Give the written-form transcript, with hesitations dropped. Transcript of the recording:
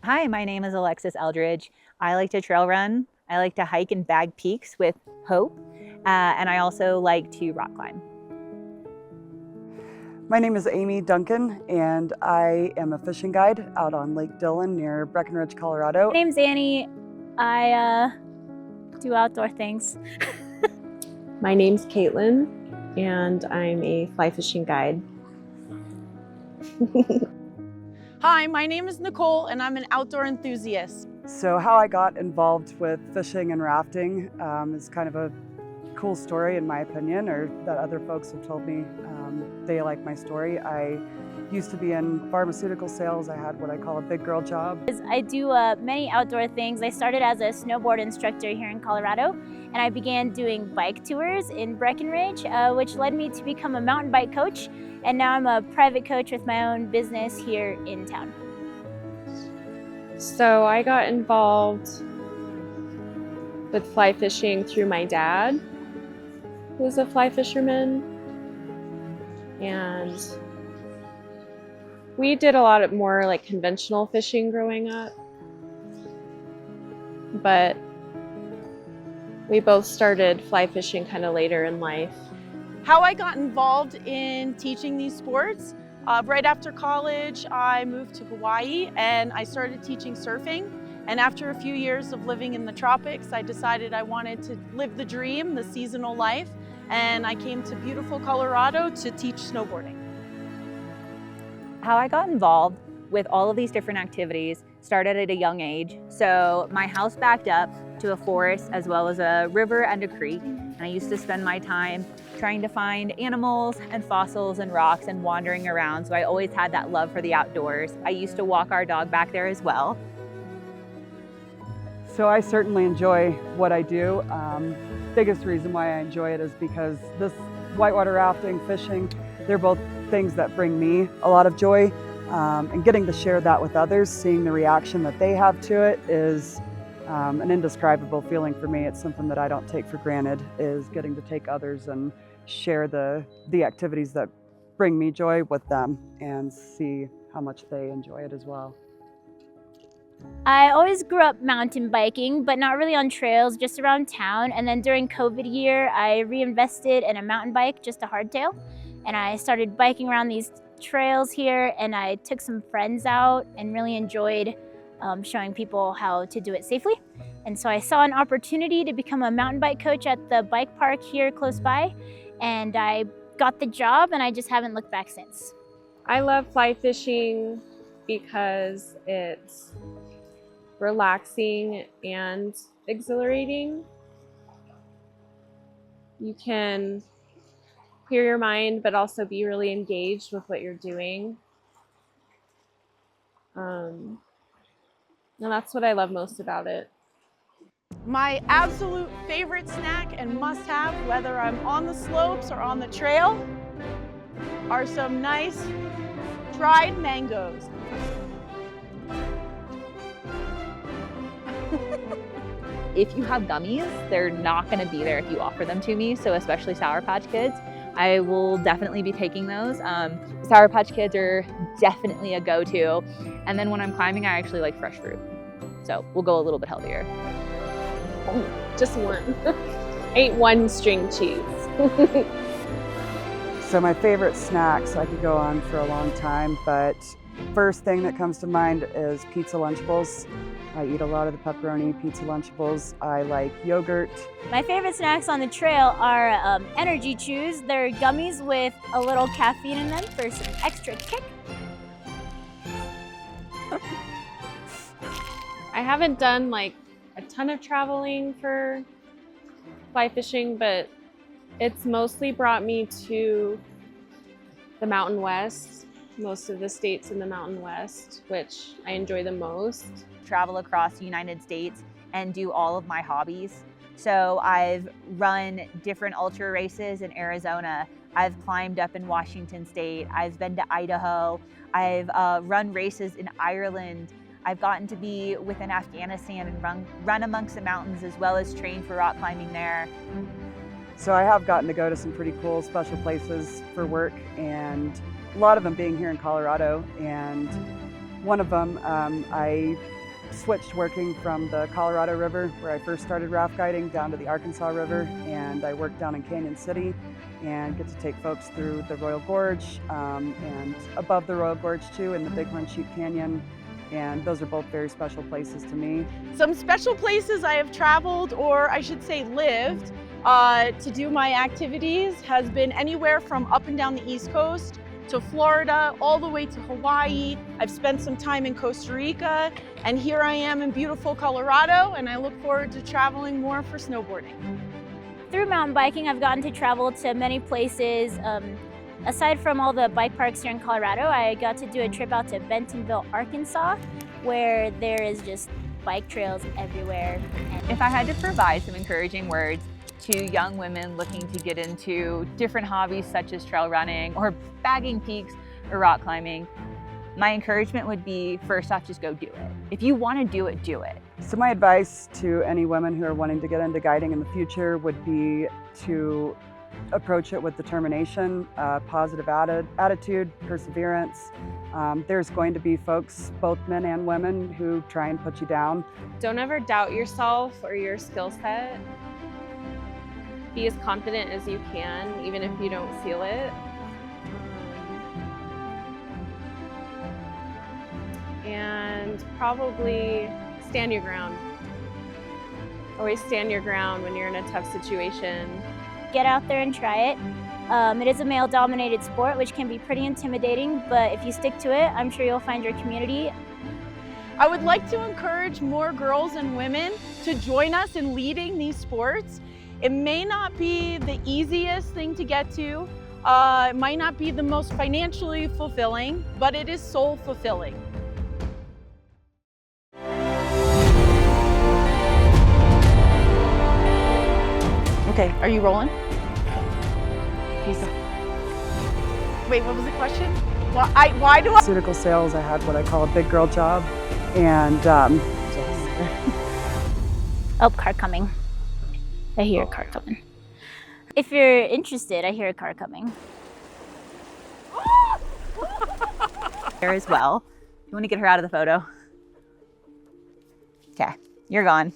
Hi, my name is Alexis Eldridge. I like to trail run. I like to hike and bag peaks with Hope, and I also like to rock climb. My name is Amy Duncan, and I am a fishing guide out on Lake Dillon near Breckenridge, Colorado. My name's Annie. I do outdoor things. My name's Caitlin, and I'm a fly fishing guide. Hi, my name is Nicole, and I'm an outdoor enthusiast. So how I got involved with fishing and rafting is kind of a cool story in my opinion, or that other folks have told me they like my story. I used to be in pharmaceutical sales. I had what I call a big girl job. I do many outdoor things. I started as a snowboard instructor here in Colorado, and I began doing bike tours in Breckenridge, which led me to become a mountain bike coach, and now I'm a private coach with my own business here in town. So I got involved with fly fishing through my dad, who was a fly fisherman, and we did a lot of more like conventional fishing growing up, but we both started fly fishing kind of later in life. How I got involved in teaching these sports, right after college, I moved to Hawaii and I started teaching surfing. And after a few years of living in the tropics, I decided I wanted to live the dream, the seasonal life, and I came to beautiful Colorado to teach snowboarding. How I got involved with all of these different activities started at a young age. So my house backed up to a forest as well as a river and a creek. And I used to spend my time trying to find animals and fossils and rocks and wandering around. So I always had that love for the outdoors. I used to walk our dog back there as well. So I certainly enjoy what I do. Biggest reason why I enjoy it is because this whitewater rafting, fishing, they're both things that bring me a lot of joy. And getting to share that with others, seeing the reaction that they have to it is an indescribable feeling for me. It's something that I don't take for granted, is getting to take others and share the activities that bring me joy with them and see how much they enjoy it as well. I always grew up mountain biking, but not really on trails, just around town. And then during COVID year, I reinvested in a mountain bike, just a hardtail. And I started biking around these trails here, and I took some friends out and really enjoyed showing people how to do it safely. And so I saw an opportunity to become a mountain bike coach at the bike park here close by, and I got the job, and I just haven't looked back since. I love fly fishing because it's relaxing and exhilarating. You can clear your mind, but also be really engaged with what you're doing. And that's what I love most about it. My absolute favorite snack and must-have, whether I'm on the slopes or on the trail, are some nice dried mangoes. If you have gummies, they're not going to be there if you offer them to me. So especially Sour Patch Kids, I will definitely be taking those. Sour Patch Kids are definitely a go-to. And then when I'm climbing, I actually like fresh fruit. So we'll go a little bit healthier. Oh, just one. I ate one string cheese. So my favorite snacks, I could go on for a long time, but first thing that comes to mind is pizza Lunchables. I eat a lot of the pepperoni pizza Lunchables. I like yogurt. My favorite snacks on the trail are energy chews. They're gummies with a little caffeine in them for some extra kick. I haven't done like a ton of traveling for fly fishing, but it's mostly brought me to the Mountain West, most of the states in the Mountain West, which I enjoy the most. Travel across the United States and do all of my hobbies. So I've run different ultra races in Arizona. I've climbed up in Washington State. I've been to Idaho. I've run races in Ireland. I've gotten to be within Afghanistan and run amongst the mountains as well as train for rock climbing there. So I have gotten to go to some pretty cool special places for work, and a lot of them being here in Colorado. And one of them, I switched working from the Colorado River, where I first started raft guiding, down to the Arkansas River, and I work down in Canyon City and get to take folks through the Royal Gorge and above the Royal Gorge too, in the Bighorn Sheep Canyon, and those are both very special places to me. Some special places I have traveled, or I should say lived, to do my activities has been anywhere from up and down the East Coast to Florida, all the way to Hawaii. I've spent some time in Costa Rica, and here I am in beautiful Colorado, and I look forward to traveling more for snowboarding. Through mountain biking, I've gotten to travel to many places. Aside from all the bike parks here in Colorado, I got to do a trip out to Bentonville, Arkansas, where there is just bike trails everywhere. If I had to provide some encouraging words to young women looking to get into different hobbies such as trail running or bagging peaks or rock climbing, my encouragement would be, first off, just go do it. If you want to do it, do it. So my advice to any women who are wanting to get into guiding in the future would be to approach it with determination, positive attitude, perseverance. There's going to be folks, both men and women, who try and put you down. Don't ever doubt yourself or your skill set. Be as confident as you can, even if you don't feel it. And probably stand your ground. Always stand your ground when you're in a tough situation. Get out there and try it. It is a male-dominated sport, which can be pretty intimidating, but if you stick to it, I'm sure you'll find your community. I would like to encourage more girls and women to join us in leading these sports. It may not be the easiest thing to get to, it might not be the most financially fulfilling, but it is soul fulfilling. Okay, are you rolling? Wait, what was the question? Why do I? Pharmaceutical sales, I had what I call a big girl job, and Oh, car coming. I hear a car coming. If you're interested, I hear a car coming. There as well. You want to get her out of the photo? Okay, you're gone.